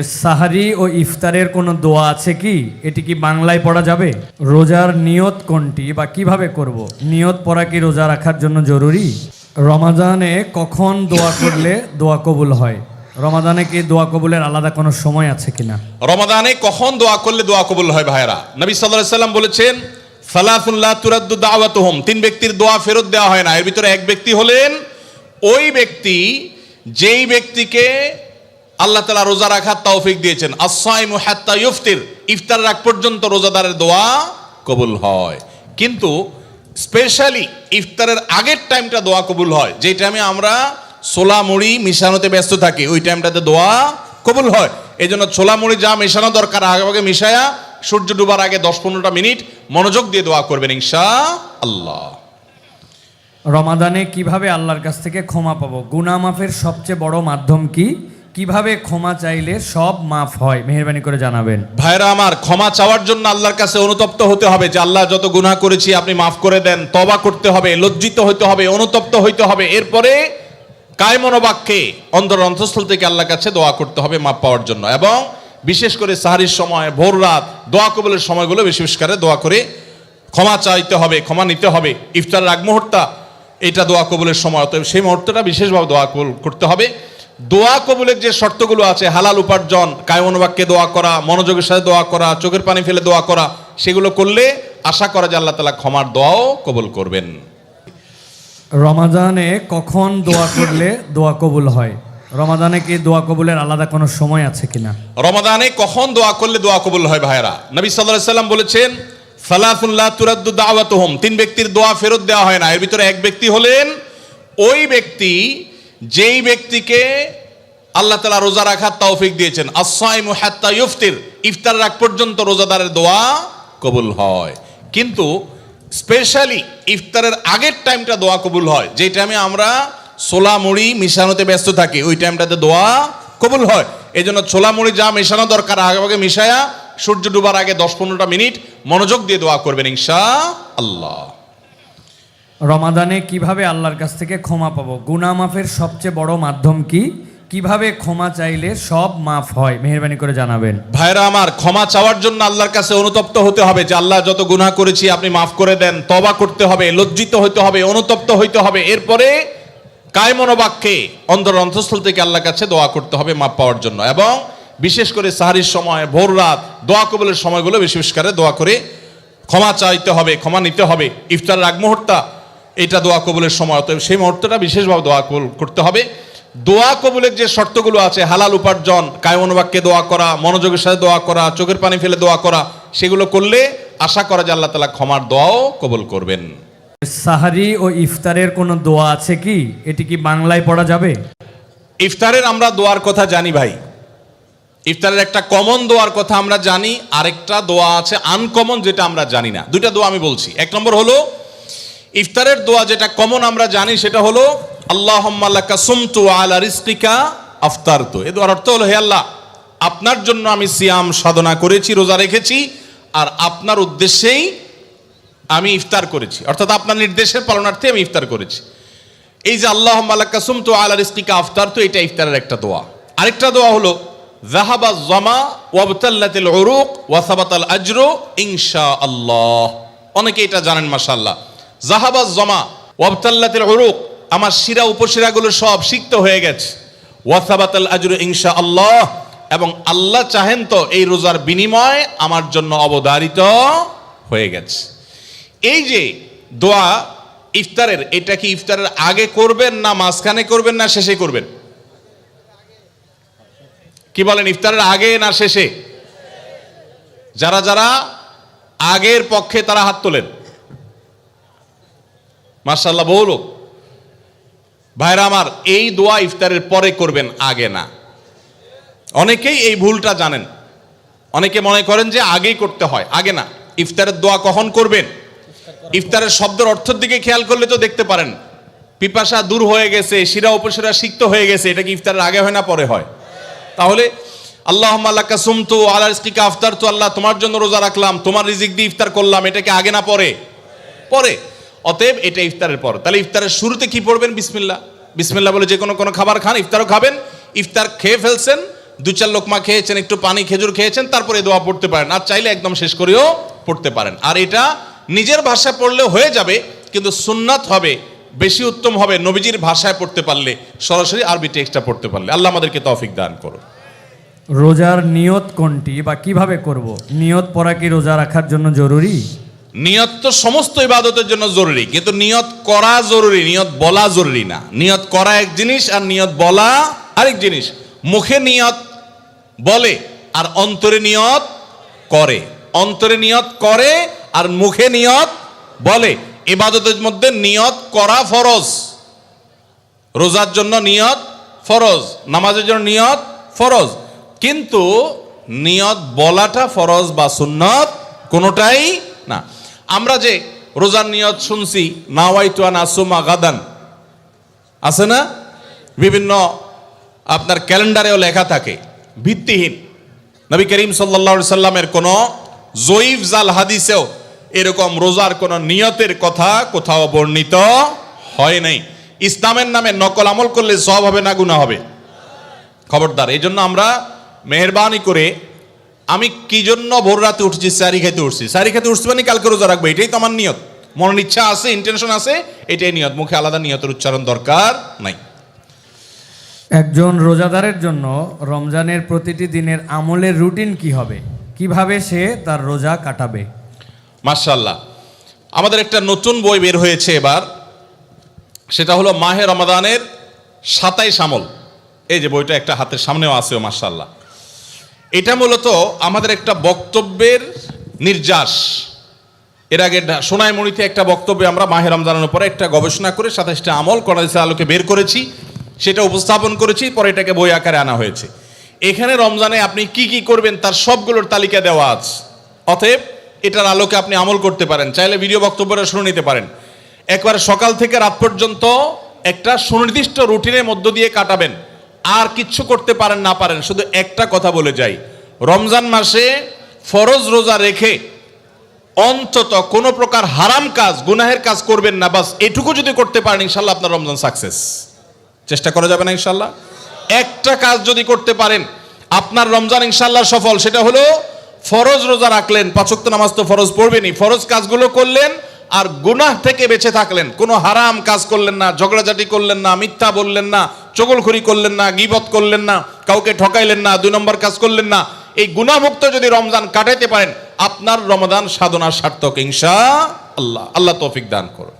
সাহারি ও ইফতারের কোনো দোয়া আছে কি? এটি কি বাংলায় পড়া যাবে? রোজার নিয়ত কোনটি বা কিভাবে করব? নিয়ত পড়া কি রোজা রাখার জন্য জরুরি? রমাদানে কখন দোয়া করলে দোয়া কবুল হয়? রমাদানে কি দোয়া কবুলের আলাদা কোনো সময় আছে কিনা? রমাদানে কখন দোয়া করলে দোয়া কবুল হয় ভাইরা? নবী সাল্লাল্লাহু আলাইহি সাল্লাম বলেছেন, সালাতুন লা তুরাদ্দু দাওয়াতুহুম, তিন ব্যক্তির দোয়া ফেরত দেওয়া হয় না। এর ভিতরে এক ব্যক্তি হলেন ওই ব্যক্তি যেই ব্যক্তিকে আল্লাহ তাআলা রোজা রাখার তৌফিক দিয়েছেন। আস-সাইমু হাত্তা ইফতির, ইফতার রাখ পর্যন্ত রোজাদারের দোয়া কবুল হয়। কিন্তু স্পেশালি ইফতারের আগের টাইমটা দোয়া কবুল হয়, যে টাইমে আমরা ছোলা মুড়ি মিশানোতে ব্যস্ত থাকি, ওই টাইমটাতে দোয়া কবুল হয়। এই জন্য ছোলা মুড়ি যা মেশানো দরকার আগে মিশায়া সূর্য ডুবার আগে 10-15টা মিনিট মনোযোগ দিয়ে দোয়া করবেন ইনশাআল্লাহ। রমাদানে কিভাবে আল্লাহর কাছ থেকে ক্ষমা পাবো? গুনাহ মাফের সবচেয়ে বড় মাধ্যম কি? কিভাবে ক্ষমা চাইলে সব মাফ হয়? মেহেরবানি করে জানাবেন। ভাইরা আমার, ক্ষমা চাওয়ার জন্য আল্লাহর কাছে অনুতপ্ত হতে হবে যে আল্লাহ যত গুনাহ করেছি আপনি মাফ করে দেন। তওবা করতে হবে, লজ্জিত হতে হবে, অনুতপ্ত হইতে হবে। এরপরে কায়মনোবাক্যে অন্তঃস্থল থেকে আল্লাহর কাছে দোয়া করতে হবে মাফ পাওয়ার জন্য। এবং বিশেষ করে সাহারির সময়, ভোর রাত, দোয়া কবুলের সময়গুলো বিশেষ করে দোয়া করে ক্ষমা চাইতে হবে, ক্ষমা নিতে হবে। ইফতারের আগ মুহূর্ত এটা দোয়া কবুলের সময়, অতএব সেই মুহূর্তটা বিশেষভাবে দোয়া কবুল করতে হবে। দোয়া কবুলের যে শর্তগুলো আছে, হালাল উপার্জন, কায়মনোবাক্যে দোয়া করা, মনোযোগের সাথে দোয়া করা, চোখের পানি ফেলে দোয়া করা, সেগুলো করলে আশা করা যায় আল্লাহ তাআলা ক্ষমার দোয়াও কবুল করবেন। রমাদানে কখন দোয়া করলে দোয়া কবুল হয়? রমাদানে কি দোয়া কবুলের আলাদা কোনো সময় আছে কিনা? রমাদানে কখন দোয়া করলে দোয়া কবুল হয় ভাইরা? নবী সাল্লাল্লাহু আলাইহি সাল্লাম বলেছেন, সালাতুন লা তুরাদ্দু দাওয়াতুহুম, তিন ব্যক্তির দোয়া ফেরত দেওয়া হয় না। এর ভিতরে এক ব্যক্তি হলেন ওই ব্যক্তি যেই ব্যক্তিকে আল্লাহ তাআলা রোজা রাখার তৌফিক দিয়েছেন। আস-সাইমু হাত্তা ইফতির, ইফতার রাখ পর্যন্ত রোজাদারের দোয়া কবুল হয়। কিন্তু স্পেশালি ইফতারের আগের টাইমটা দোয়া কবুল হয়, যে টাইমে আমরা ছোলা মুড়ি মিশানোতে ব্যস্ত থাকি, ওই টাইমটাতে দোয়া কবুল হয়। এই জন্য ছোলা মুড়ি যা মেশানো দরকার আগে মিশায়া সূর্য ডুবার আগে 10-15টা মিনিট মনোযোগ দিয়ে দোয়া করবেন ইনশাআল্লাহ। রমাদানে কিভাবে আল্লাহর কাছ থেকে ক্ষমা পাবো? গুনাহ মাফের সবচেয়ে বড় মাধ্যম কি? কিভাবে ক্ষমা চাইলে সব মাফ হয়? মেহেরবানি করে জানাবেন। ভাইরা আমার, ক্ষমা চাওয়ার জন্য আল্লাহর কাছে অনুতপ্ত হতে হবে যে আল্লাহ যত গুনাহ করেছি আপনি মাফ করে দেন। তওবা করতে হবে, লজ্জিত হতে হবে, অনুতপ্ত হইতে হবে। এরপরে কায়মনোবাক্যে অন্তঃস্থল থেকে আল্লাহর কাছে দোয়া করতে হবে মাফ পাওয়ার জন্য। এবং বিশেষ করে সাহারির সময়, ভোর রাত, দোয়া কবুলের সময়গুলো বিশেষ করে দোয়া করে ক্ষমা চাইতে হবে, ক্ষমা নিতে হবে। ইফতারের আগ মুহূর্ত এটা দোয়া কবুলের সময়, অতএব সেই মুহূর্তটা বিশেষভাবে দোয়া কবুল করতে হবে। দোয়া কবুলের যে শর্তগুলো আছে, হালাল উপার্জন, কায়মনোবাক্যে দোয়া করা, মনোযোগের সাথে দোয়া করা, চোখের পানি ফেলে দোয়া করা, সেগুলো করলে আশা করা যায় আল্লাহ তাআলা ক্ষমার দোয়াও কবুল করবেন। সাহারি ও ইফতারের কোনো দোয়া আছে কি? এটি কি বাংলায় পড়া যাবে? ইফতারের আমরা দোয়ার কথা জানি ভাই। ইফতারের একটা কমন দোয়ার কথা আমরা জানি, আরেকটা দোয়া আছে আনকমন, যেটা আমরা জানি না। দুইটা দোয়া আমি বলছি। এক নম্বর হলো ইফতারের দোয়া, যেটা কমন আমরা জানি, সেটা হলো আল্লাহুম্মা লাকা সুমতু আলা রিজকিকা আফতারতু। এই দোয়ার অর্থ হলো, হে আল্লাহ, আপনার জন্য আমি সিয়াম সাধনা করেছি, রোজা রেখেছি, আর আপনার উদ্দেশ্যেই আমি ইফতার করেছি, অর্থাৎ আপনার নির্দেশের পালনার্থে আমি ইফতার করেছি। এই যে আল্লাহুম্মা লাকা সুমতু আলা রিজকিকা আফতারতু, এটা ইফতারের একটা দোয়া। আরেকটা দোয়া হলো যাহাবা যামা ওয়াবতাল্লাতিল উরুক ওয়া সাবাতাল আজরু ইনশাআল্লাহ। অনেকে এটা জানেন মাশাআল্লাহ। যাহাবা যামা ওয়াবতাল্লাতিল উরুক, আমার শিরা উপশিরাগুলো সব সিক্ত হয়ে গেছে। ওয়া সাবাতাল আজরু ইনশাআল্লাহ, এবং আল্লাহ চাহেন তো এই রোজার বিনিময় আমার জন্য অবধারিত হয়ে গেছে। এই যে দোয়া ইফতারের, এটা কি ইফতারের আগে করবেন, না মাঝখানে করবেন, না শেষে করবেন? কি বলেন, ইফতারের আগে না শেষে? যারা যারা আগের পক্ষে তারা হাত তোলেন। মাশাআল্লাহ, বহু লোক। ভাইরা আমার, এই দোয়া ইফতারের পরে করবেন, আগে না। অনেকেই এই ভুলটা জানেন। অনেকে মনে করেন যে আগেই করতে হয়, আগে না। ইফতারের দোয়া কখন করবেন? ইফতারের শব্দের অর্থের দিকে খেয়াল করলে তো দেখতে পারেন পিপাসা দূর হয়ে গেছে, শিরা উপশিরা সিক্ত হয়ে গেছে। এটা কি ইফতারের আগে হয় না পরে হয়? তাহলে আল্লাহুম্মা লাকা সুমতু আলা রিজকিকা আফতারতু, আল্লাহ তোমার জন্য রোজা রাখলাম, তোমার রিজিক দিয়ে ইফতার করলাম, এটা কি আগে না পরে? পরে। অতএব এটা ইফতারের পর। তাহলে ইফতারের শুরুতে কি পড়বেন? বিসমিল্লাহ। বিসমিল্লাহ বলে যে কোনো খাবার খান, ইফতারও খাবেন। ইফতার খেয়ে ফেলছেন, 2-4 লোকমা খেয়েছেন, একটু পানি খেজুর খেয়েছেন, তারপরে দোয়া পড়তে পারেন। আর চাইলে একদম শেষ করেও পড়তে পারেন। আর এটা নিজের ভাষায় পড়লে হয়ে যাবে, কিন্তু সুন্নাত হবে, বেশি উত্তম হবে নবীজির ভাষায় পড়তে পারলে, সরাসরি আরবি টেক্সটটা পড়তে পারলে। আল্লাহ আমাদেরকে তৌফিক দান করুন। রোজার নিয়ত কোনটি বা কিভাবে করব? নিয়ত পড়া কি রোজা রাখার জন্য জরুরি? নিয়ত তো সমস্ত ইবাদতের জন্য জরুরি, কিন্তু নিয়ত করা জরুরি, নিয়ত বলা জরুরি না। নিয়ত করা এক জিনিস আর নিয়ত বলা আরেক জিনিস। মুখে নিয়ত বলে আর অন্তরে নিয়ত করে, অন্তরে নিয়ত করে আর মুখে নিয়ত বলে। ইবাদতের মধ্যে নিয়ত করা ফরজ, রোজার জন্য নিয়ত ফরজ, নামাজের জন্য নিয়ত ফরজ, কিন্তু নিয়ত বলাটা ফরজ বা সুন্নত কোনোটাই না। আমরা যে রোজার নিয়ত শুনছি, নাওয়াইতু আন আসুমা গাদান, আছে না? বিভিন্ন আপনার ক্যালেন্ডারেও লেখা থাকে, ভিত্তিহীন। নবী করিম সাল্লাল্লাহু আলাইহি সাল্লামের কোন জয়ীফ জাল হাদিসেও এরকম রোজার কোন নিয়তের কথা কোথাও বর্ণিত হয় নাই। ইসলামের নামে নকল আমল করলে সওয়াব হবে না গুনাহ হবে? খবরদার। এই জন্য আমরা মেহেরবানি করে, আমি কি জন্য ভোর রাতে উঠছি? সারি খেতে উঠছি। সারি খেতে উঠছি মানে কালকে রোজা রাখবো, এটাই তো আমার নিয়ত। মনের ইচ্ছা আছে, ইন্টেনশন আছে, এটাই নিয়ত। মুখে আলাদা নিয়তের উচ্চারণ দরকার নাই। একজন রোজাদারের জন্য রমজানের প্রতিটি দিনের আমলের রুটিন কি হবে? কিভাবে সে তার রোজা কাটাবে? মাশাআল্লাহ, আমাদের একটা নতুন বই বের হয়েছে এবার, সেটা হলো মাহে রমাদানের 27 আমল। এই যে বইটা একটা হাতের সামনেও আছে, মাশাআল্লাহ। এটা মূলত আমাদের একটা বক্তব্যের নির্যাস। এর আগে সোনাইমণিতে একটা বক্তব্যে আমরা মাহে রমজানের উপরে একটা গবেষণা করে 27টা আমল কোরআনের আলোকে বের করেছি, সেটা উপস্থাপন করেছি, পরে এটাকে বই আকারে আনা হয়েছে। এখানে রমজানে আপনি কি কি করবেন তার সবগুলোর তালিকা দেওয়া আছে। অতএব এটার আলোকে আপনি আমল করতে পারেন। চাইলে ভিডিও বক্তব্যটা শুনে নিতে পারেন। একবারে সকাল থেকে রাত পর্যন্ত একটা সুনির্দিষ্ট রুটিনের মধ্য দিয়ে কাটাবেন। আর কিচ্ছু করতে পারেন না পারেন, শুধু একটা কথা বলে যাই, রমজান মাসে ফরজ রোজা রেখে অন্তত কোনো প্রকার হারাম কাজ, গুনাহের কাজ করবেন না। বাস এটুকু যদি করতে পারেন, ইনশাল্লাহ আপনার রমজান সাকসেস। চেষ্টা করা যাবে না ইনশাল্লাহ? একটা কাজ যদি করতে পারেন, আপনার রমজান ইনশাল্লাহ সফল। সেটা হলো ফরজ রোজা রাখলেন, 5 ওয়াক্ত নামাজ তো ফরজ পড়বেনই, ফরজ কাজগুলো করলেন আর গুনাহ থেকে বেঁচে থাকলেন। কোনো হারাম কাজ করলেন না, ঝগড়াঝাটি করলেন না, মিথ্যা বললেন না, চগলখড়ি করলেন না, গীবত করলেন না, কাউকে ঠকাইলেন না, 2 নম্বর কাজ করলেন না। এই গুনাহমুক্ত যদি রমজান কাটাইতে পারেন, আপনার রমাদান সাধনা সার্থক ইনশাআল্লাহ। আল্লাহ তৌফিক দান করুন।